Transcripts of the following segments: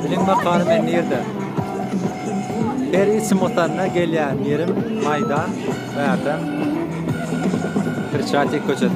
Bilen bakanı ben nerede? Her isim otanına gelýän yerim Maydan verdim. Hreşatik köçesi.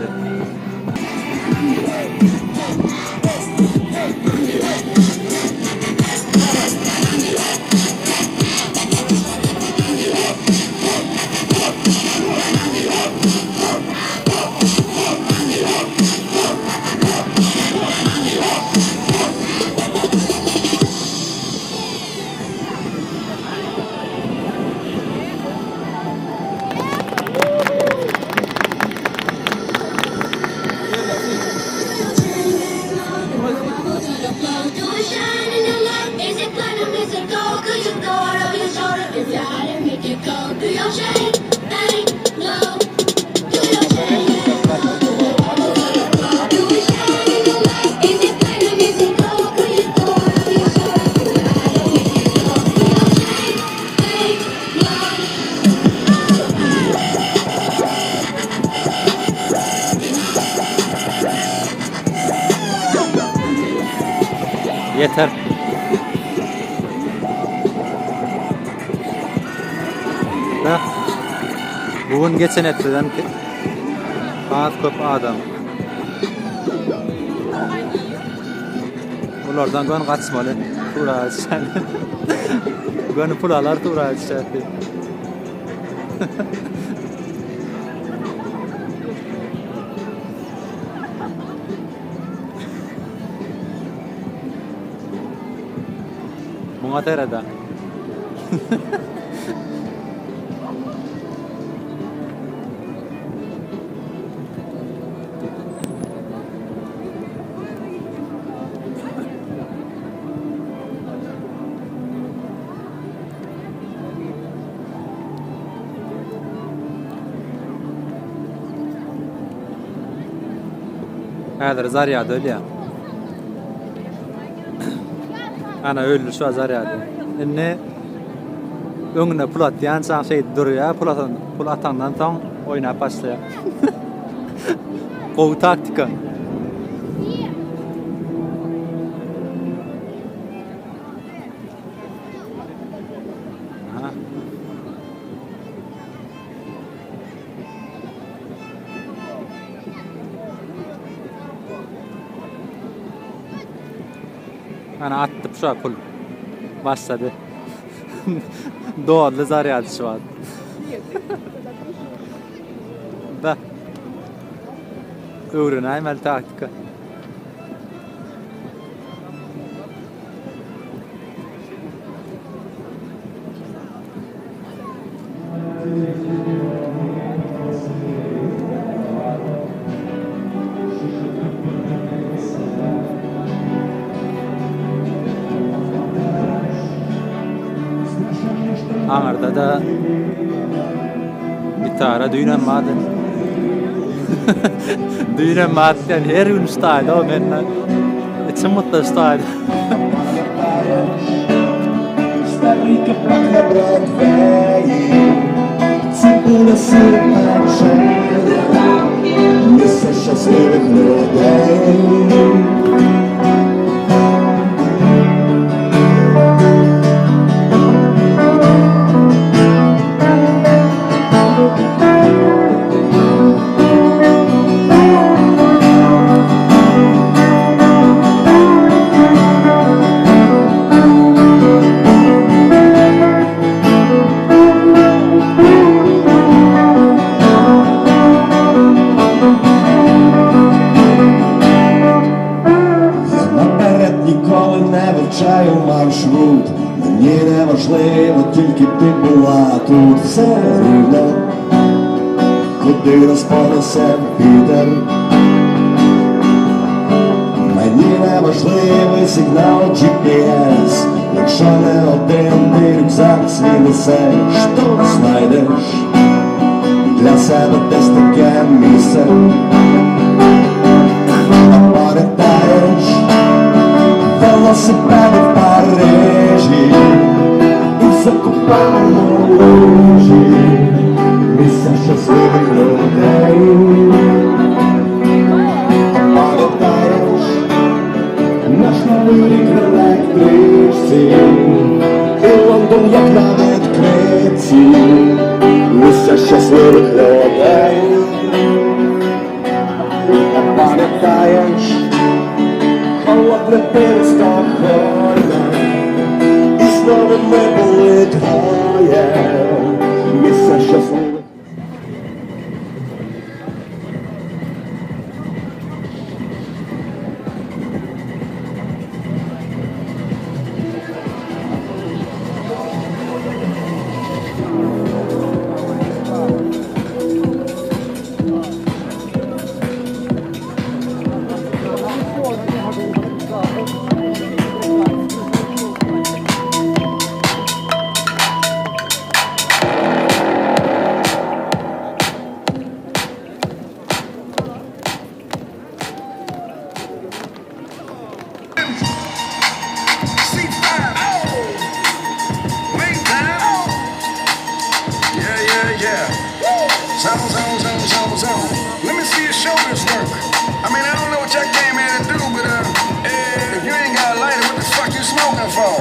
Yeter. Bak, bugün geçen etmeden az köp adam. Ulardan gön kaçmalı. Tura açan. Gön pulalar tura açan. Bunga terada. Häzir zar ýady öyle ya. Ana öldü şu zar ýady. Enne öňüne pul atýan saň şey durýar, pul atandan soň oýnap başlaýar. Gow taktika. Ana attı şu pul başladı. Doğalı zar ýady şu an. Da. Öwrenäýmel taktika. Aňarda da gitara düýnenmady. Düýnenmäden her gün ustaýdy o menden. Içim mutlu ustaýdy. Маршрут, мені не важливо, тільки ти була тут. Все рівно, куди нас понесе вітер. Мені не важливий сигнал GPS, якщо не один ти рюкзак свій несеш, то знайдеш для себе десь таке місце. А пам'ятаєш велосипеди в Парижі і в Закопаному лужі місця щасливих людей. Пам'ятаєш наш новий рік в електричці, wychlone. A pamiętajesz, chłodny pył Sztokholma i znowu my były dwoje. Miejsce szczęśliwe. Zone. Let me see your shoulders work. I mean, I don't know what y'all came here to do, but if you ain't got a lighter, what the fuck you smoking for?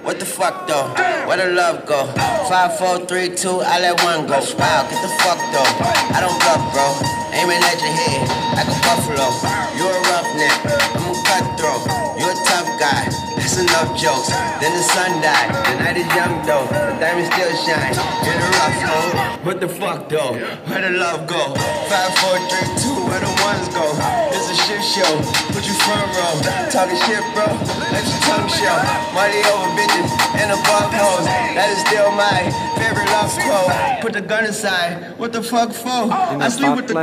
What the fuck though? Where the love go? 5, 4, 3, 2, I let one go. Wow, get the fuck though. I don't bluff, bro. Aiming at your head like a buffalo. You a roughneck, I'm a cutthroat. You a tough guy. That's enough jokes. Then the sun died. The night is young though. The diamond still shine. In the rough hole. What the fuck though? Where the love go? 5, 4, 3, 2, where the ones go? It's a shit show. Put you front row. Talking shit, bro. Let your tongue show. Money over bitches and above hoes. That is still my favorite love quote. Put the gun aside. What the fuck for? I sleep with the gun.